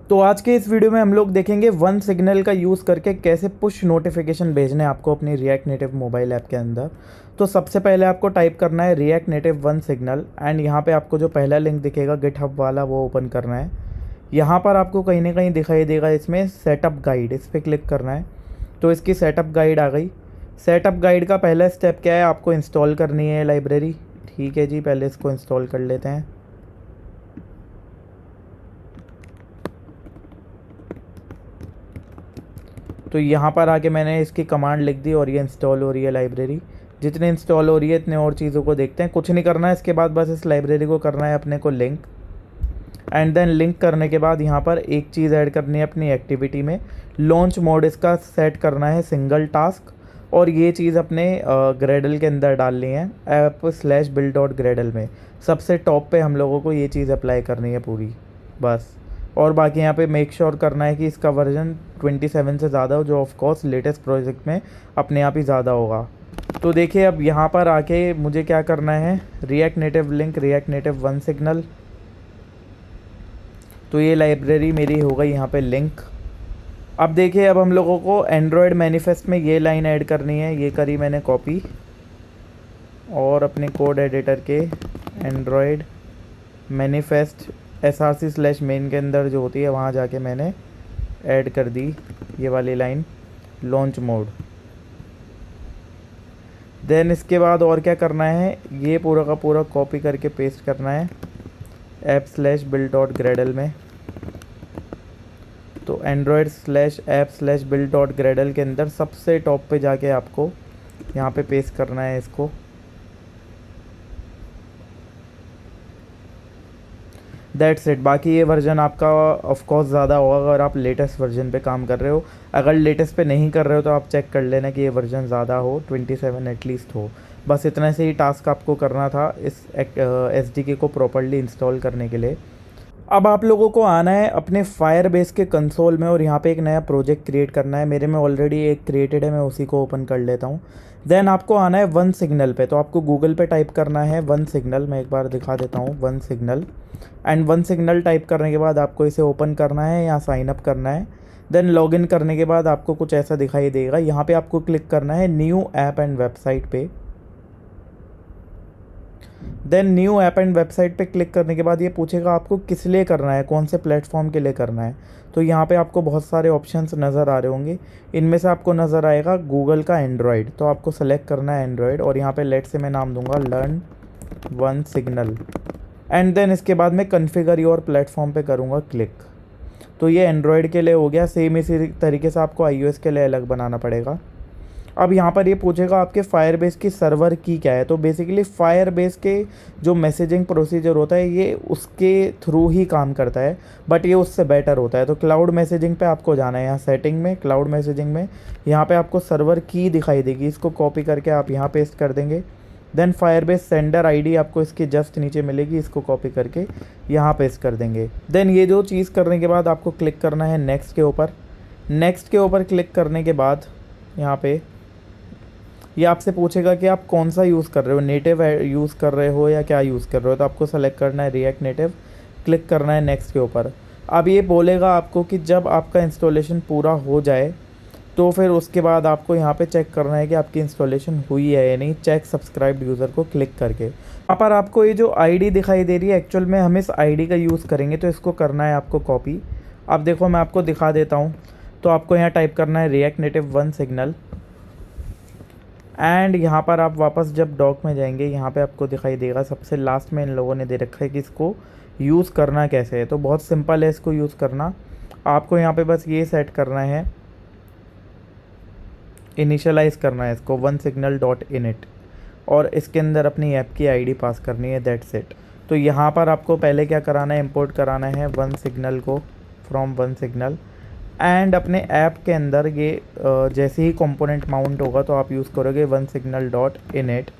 तो आज के इस वीडियो में हम लोग देखेंगे वन सिग्नल का यूज़ करके कैसे पुश नोटिफिकेशन भेजने हैं आपको अपनी रिएक्ट नेटिव मोबाइल ऐप के अंदर। तो सबसे पहले आपको टाइप करना है react native one signal and यहाँ पे आपको जो पहला लिंक दिखेगा गिटहब वाला वो ओपन करना है। यहाँ पर आपको कहीं ना कहीं दिखाई देगा इसमें सेटअप गाइड, इस पर क्लिक करना है। तो इसकी सेटअप गाइड आ गई। सेटअप गाइड का पहला स्टेप क्या है, आपको इंस्टॉल करनी है लाइब्रेरी। ठीक है जी, पहले इसको इंस्टॉल कर लेते हैं। तो यहाँ पर आके मैंने इसकी कमांड लिख दी और ये इंस्टॉल हो रही है लाइब्रेरी। जितने इंस्टॉल हो रही है इतने और चीज़ों को देखते हैं। कुछ नहीं करना है इसके बाद, बस इस लाइब्रेरी को करना है अपने को लिंक। एंड देन लिंक करने के बाद यहाँ पर एक चीज़ ऐड करनी है अपनी एक्टिविटी में। लॉन्च मोड इसका सेट करना है सिंगल टास्क, और ये चीज़ अपने ग्रेडल के अंदर डालनी है app/build.gradle में। सबसे टॉप पे हम लोगों को ये चीज़ अप्लाई करनी है पूरी, बस। और बाकी यहाँ पे मेक श्योर करना है कि इसका वर्जन 27 से ज़्यादा हो, जो ऑफ कोर्स लेटेस्ट प्रोजेक्ट में अपने आप ही ज़्यादा होगा। तो देखिए अब यहाँ पर आके मुझे क्या करना है, react native link react native one signal. तो ये लाइब्रेरी मेरी हो गई यहाँ पे लिंक। अब देखिए अब हम लोगों को एंड्रॉयड मैनिफेस्ट में ये लाइन ऐड करनी है। ये करी मैंने कॉपी और अपने कोड एडिटर के एंड्रॉयड मैनिफेस्ट src/main के अंदर जो होती है वहाँ जाके मैंने ऐड कर दी ये वाली लाइन, लॉन्च मोड। देन इसके बाद और क्या करना है, ये पूरा का पूरा कॉपी करके पेस्ट करना है app/build.gradle में। तो android/app/build.gradle के अंदर सबसे टॉप पे जाके आपको यहाँ पे पेस्ट करना है इसको। That's it. बाकी ये वर्जन आपका ऑफ कोर्स ज़्यादा होगा अगर आप लेटेस्ट वर्जन पे काम कर रहे हो। अगर लेटेस्ट पे नहीं कर रहे हो तो आप चेक कर लेना कि ये वर्जन ज़्यादा हो, 27 एटलीस्ट हो। बस इतना से ही टास्क आपको करना था इस SDK को प्रॉपर्ली इंस्टॉल करने के लिए। अब आप लोगों को आना है अपने फायरबेस के कंसोल में और यहाँ पे एक नया प्रोजेक्ट क्रिएट करना है। मेरे में ऑलरेडी एक क्रिएटेड है, मैं उसी को ओपन कर लेता हूँ। देन आपको आना है वन सिग्नल पे। तो आपको गूगल पे टाइप करना है वन सिग्नल, मैं एक बार दिखा देता हूँ, one signal. And one signal type करने के बाद आपको इसे ओपन करना है या साइन अप करना है। देन लॉगिन करने के बाद आपको कुछ ऐसा दिखाई देगा। यहाँ पे आपको क्लिक करना है न्यू ऐप एंड वेबसाइट पे। Then new app and website पे क्लिक करने के बाद ये पूछेगा आपको किस लिए करना है, कौन से प्लेटफॉर्म के लिए करना है। तो यहाँ पे आपको बहुत सारे ऑप्शंस नज़र आ रहे होंगे, इनमें से आपको नज़र आएगा गूगल का एंड्रॉयड। तो आपको सेलेक्ट करना है एंड्रॉयड और यहाँ पे लेट से मैं नाम दूंगा learn one signal. And then इसके बाद मैं कन्फिगर योर प्लेटफॉर्म पे करूँगा क्लिक। तो ये एंड्रॉयड के लिए हो गया। सेम इसी तरीके से आपको iOS के लिए अलग बनाना पड़ेगा। अब यहाँ पर ये पूछेगा आपके फायरबेस की सर्वर की क्या है। तो बेसिकली फायरबेस के जो मैसेजिंग प्रोसीजर होता है ये उसके थ्रू ही काम करता है, बट ये उससे बेटर होता है। तो क्लाउड मैसेजिंग पे आपको जाना है, यहाँ सेटिंग में क्लाउड मैसेजिंग में यहाँ पे आपको सर्वर की दिखाई देगी, इसको कॉपी करके आप यहाँ पेस्ट कर देंगे। देन फायरबेस सेंडर आईडी आपको इसके जस्ट नीचे मिलेगी, इसको कॉपी करके यहाँ पेस्ट कर देंगे। देन ये जो चीज़ करने के बाद आपको क्लिक करना है नेक्स्ट के ऊपर। नेक्स्ट के ऊपर क्लिक करने के बाद यहाँ पे ये आपसे पूछेगा कि आप कौन सा यूज़ कर रहे हो, नेटिव यूज़ कर रहे हो या क्या यूज़ कर रहे हो। तो आपको सेलेक्ट करना है रिएक्ट नेटिव, क्लिक करना है नेक्स्ट के ऊपर। अब ये बोलेगा आपको कि जब आपका इंस्टॉलेशन पूरा हो जाए तो फिर उसके बाद आपको यहाँ पे चेक करना है कि आपकी इंस्टॉलेशन हुई है या नहीं, चेक सब्सक्राइब्ड यूज़र को क्लिक करके। यहाँ पर आपको ये जो आईडी दिखाई दे रही है, एक्चुअल में हम इस आईडी का यूज़ करेंगे तो इसको करना है आपको कॉपी। अब देखो मैं आपको दिखा देता हूँ। तो आपको यहाँ टाइप करना है react native one signal and यहाँ पर आप वापस जब डॉक में जाएंगे यहाँ पे आपको दिखाई देगा सबसे लास्ट में इन लोगों ने दे रखा है कि इसको यूज़ करना कैसे है। तो बहुत सिंपल है इसको यूज़ करना। आपको यहाँ पे बस ये सेट करना है, इनिशियलाइज़ करना है इसको वन सिग्नल डॉट इनिट और इसके अंदर अपनी ऐप की आईडी पास करनी है, दैट्स इट। तो यहाँ पर आपको पहले क्या कराना है, इंपोर्ट कराना है वन सिग्नल को फ्रॉम वन सिग्नल एंड अपने ऐप के अंदर ये जैसे ही कंपोनेंट माउंट होगा तो आप यूज़ करोगे वन सिग्नल डॉट इनिट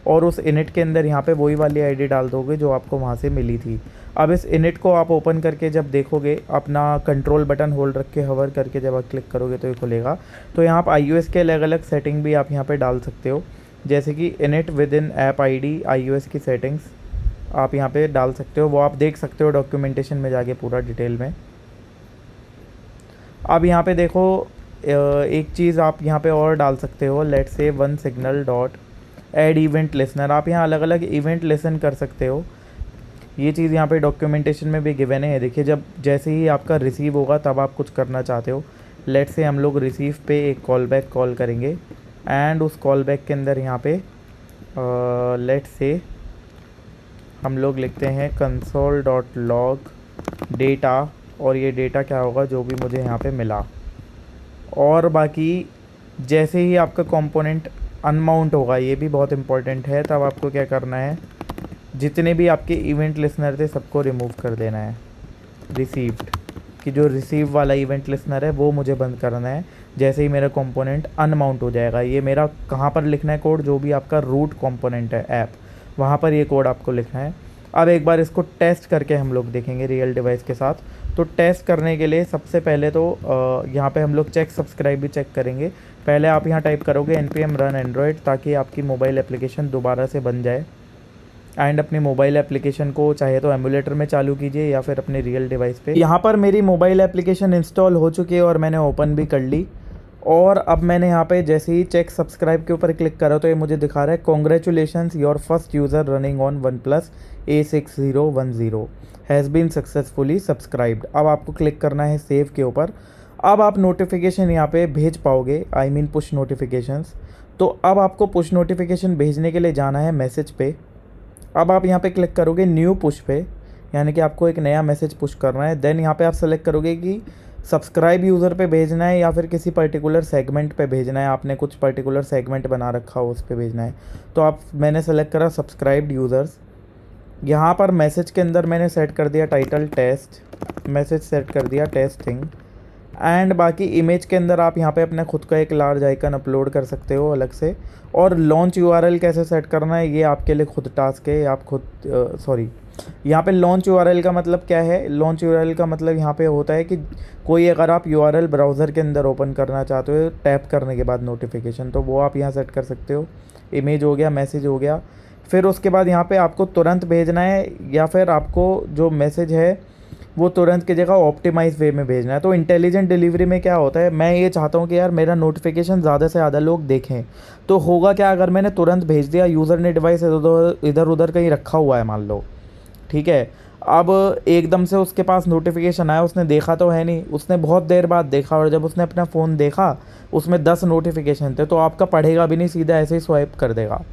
और उस इनिट के अंदर यहाँ पे वही वाली आईडी डाल दोगे जो आपको वहाँ से मिली थी। अब इस इनिट को आप ओपन करके जब देखोगे, अपना कंट्रोल बटन होल्ड रख के हवर करके जब आप क्लिक करोगे तो ये खुलेगा। तो यहाँ आप iOS के अलग अलग सेटिंग भी आप यहाँ पे डाल सकते हो, जैसे कि init with in app ID iOS की सेटिंग्स आप यहाँ पे डाल सकते हो, वो आप देख सकते हो डॉक्यूमेंटेशन में जाके पूरा डिटेल में। अब यहाँ पे देखो एक चीज़ आप यहाँ पे और डाल सकते हो, let's say one signal dot add event listener. आप यहाँ अलग अलग इवेंट लिसन कर सकते हो। ये चीज़ यहाँ पे डॉक्यूमेंटेशन में भी गिवन है। देखिए जब जैसे ही आपका रिसीव होगा तब आप कुछ करना चाहते हो। लेट्स से हम लोग रिसीव पे एक कॉल बैक कॉल करेंगे एंड उस कॉल बैक के अंदर यहाँ पे लेट्स से हम लोग लिखते हैं कंसोल डॉट लॉग डेटा, और ये डेटा क्या होगा जो भी मुझे यहाँ पे मिला। और बाकी जैसे ही आपका कंपोनेंट अनमाउंट होगा, ये भी बहुत इंपॉर्टेंट है, तब आपको क्या करना है, जितने भी आपके इवेंट लिसनर थे सबको रिमूव कर देना है। रिसीव्ड कि जो रिसीव वाला इवेंट लिसनर है वो मुझे बंद करना है जैसे ही मेरा कंपोनेंट अनमाउंट हो जाएगा। ये मेरा कहाँ पर लिखना है कोड, जो भी आपका रूट कंपोनेंट है ऐप, वहाँ पर ये कोड आपको लिखना है। अब एक बार इसको टेस्ट करके हम लोग देखेंगे रियल डिवाइस के साथ। तो टेस्ट करने के लिए सबसे पहले तो यहाँ पे हम लोग चेक सब्सक्राइब भी चेक करेंगे। पहले आप यहाँ टाइप करोगे npm रन एंड्रॉयड, ताकि आपकी मोबाइल एप्लीकेशन दोबारा से बन जाए। एंड अपनी मोबाइल एप्लीकेशन को चाहे तो एमुलेटर में चालू कीजिए या फिर अपने रियल डिवाइस पे। यहाँ पर मेरी मोबाइल एप्लीकेशन इंस्टॉल हो चुकी है और मैंने ओपन भी कर ली। और अब मैंने यहाँ पे जैसे ही चेक सब्सक्राइब के ऊपर क्लिक करा तो ये मुझे दिखा रहा है congratulations your first user running on OnePlus A6010 has been successfully subscribed. अब आपको क्लिक करना है सेव के ऊपर। अब आप नोटिफिकेशन यहाँ पे भेज पाओगे, आई मीन पुश नोटिफिकेशंस। तो अब आपको पुश नोटिफिकेशन भेजने के लिए जाना है मैसेज पे। अब आप यहाँ पे क्लिक करोगे न्यू पुश पे, यानी कि आपको एक नया मैसेज पुश करना है। देन यहाँ पे आप सेलेक्ट करोगे कि सब्सक्राइब यूज़र पे भेजना है या फिर किसी पर्टिकुलर सेगमेंट पे भेजना है। आपने कुछ पर्टिकुलर सेगमेंट बना रखा हो उस पे भेजना है। तो आप मैंने सेलेक्ट करा सब्सक्राइब्ड यूज़र्स। यहाँ पर मैसेज के अंदर मैंने सेट कर दिया टाइटल टेस्ट, मैसेज सेट कर दिया टेस्टिंग। एंड बाकी इमेज के अंदर आप यहाँ पे अपने खुद का एक लार्ज आइकन अपलोड कर सकते हो अलग से। और लॉन्च यूआरएल कैसे सेट करना है ये आपके लिए खुद टास्क है, आप खुद सॉरी यहाँ पे लॉन्च यूआरएल का मतलब क्या है। लॉन्च यूआरएल का मतलब यहाँ पे होता है कि कोई अगर आप यूआरएल ब्राउज़र के अंदर ओपन करना चाहते हो टैप करने के बाद नोटिफिकेशन, तो वो आप यहाँ सेट कर सकते हो। इमेज हो गया, मैसेज हो गया। फिर उसके बाद यहाँ पे आपको तुरंत भेजना है या फिर आपको जो मैसेज है वो तुरंत की जगह ऑप्टिमाइज वे में भेजना है। तो इंटेलिजेंट डिलीवरी में क्या होता है, मैं ये चाहता हूँ कि यार मेरा नोटिफिकेशन ज़्यादा से ज़्यादा लोग देखें। तो होगा क्या, अगर मैंने तुरंत भेज दिया, यूज़र ने डिवाइस इधर उधर कहीं रखा हुआ है मान लो, ठीक है, अब एकदम से उसके पास नोटिफिकेशन आया, उसने देखा तो है नहीं, उसने बहुत देर बाद देखा, और जब उसने अपना फ़ोन देखा उसमें 10 नोटिफिकेशन थे, तो आपका पढ़ेगा भी नहीं, सीधा ऐसे ही स्वाइप कर देगा।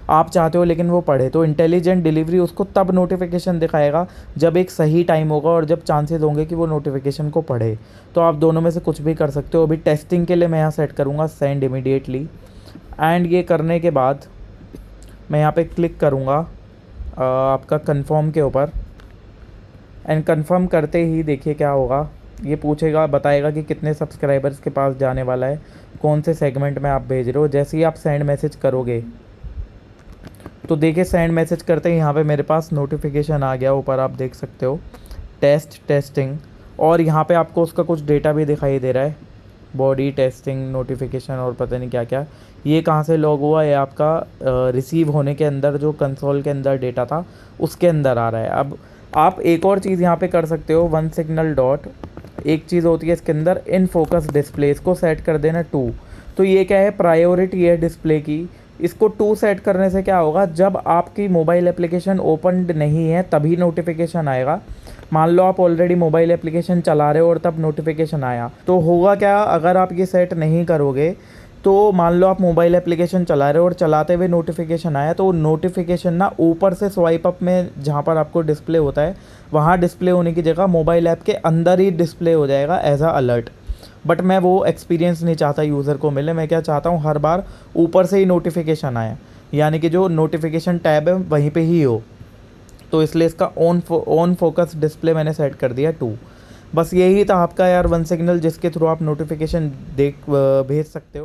आप चाहते हो लेकिन वो पढ़े, तो इंटेलिजेंट डिलीवरी उसको तब नोटिफिकेशन दिखाएगा जब एक सही टाइम होगा और जब चांसेस होंगे कि वो नोटिफिकेशन को पढ़े। तो आप दोनों में से कुछ भी कर सकते हो। अभी टेस्टिंग के लिए मैं यहाँ सेट करूँगा सेंड इमीडिएटली। एंड ये करने के बाद मैं यहाँ पे क्लिक करूँगा आपका कंफर्म के ऊपर। एंड कंफर्म करते ही देखिए क्या होगा, ये पूछेगा, बताएगा कि कितने सब्सक्राइबर्स के पास जाने वाला है, कौन से सेगमेंट में आप भेज रहे हो। जैसे ही आप सेंड मैसेज करोगे तो देखिए सेंड मैसेज करते ही यहाँ पे मेरे पास नोटिफिकेशन आ गया, ऊपर आप देख सकते हो टेस्टिंग। और यहाँ पे आपको उसका कुछ डेटा भी दिखाई दे रहा है, बॉडी टेस्टिंग नोटिफिकेशन और पता नहीं क्या क्या। ये कहाँ से लॉग हुआ है, आपका रिसीव होने के अंदर जो कंसोल के अंदर डेटा था उसके अंदर आ रहा है। अब आप एक और चीज़ यहाँ पे कर सकते हो, वन सिग्नल डॉट, एक चीज़ होती है इसके अंदर इन फोकस डिस्प्ले, इसको सेट कर देना 2। तो ये क्या है, प्रायोरिटी है डिस्प्ले की। इसको 2 सेट करने से क्या होगा, जब आपकी मोबाइल एप्लीकेशन ओपन नहीं है तभी नोटिफिकेशन आएगा। मान लो आप ऑलरेडी मोबाइल एप्लीकेशन चला रहे हो और तब नोटिफिकेशन आया, तो होगा क्या, अगर आप ये सेट नहीं करोगे तो मान लो आप मोबाइल एप्लीकेशन चला रहे हो और चलाते हुए नोटिफिकेशन आया, तो नोटिफिकेशन ना ऊपर से स्वाइप अप में जहाँ पर आपको डिस्प्ले होता है वहाँ डिस्प्ले होने की जगह मोबाइल ऐप के अंदर ही डिस्प्ले हो जाएगा एज अ अलर्ट। बट मैं वो एक्सपीरियंस नहीं चाहता यूज़र को मिले। मैं क्या चाहता हूँ, हर बार ऊपर से ही नोटिफिकेशन आए, यानी कि जो नोटिफिकेशन टैब है वहीं पे ही हो। तो इसलिए इसका ऑन फोकस डिस्प्ले मैंने सेट कर दिया 2। बस यही था आपका यार वन सिग्नल, जिसके थ्रू आप नोटिफिकेशन भेज सकते हो।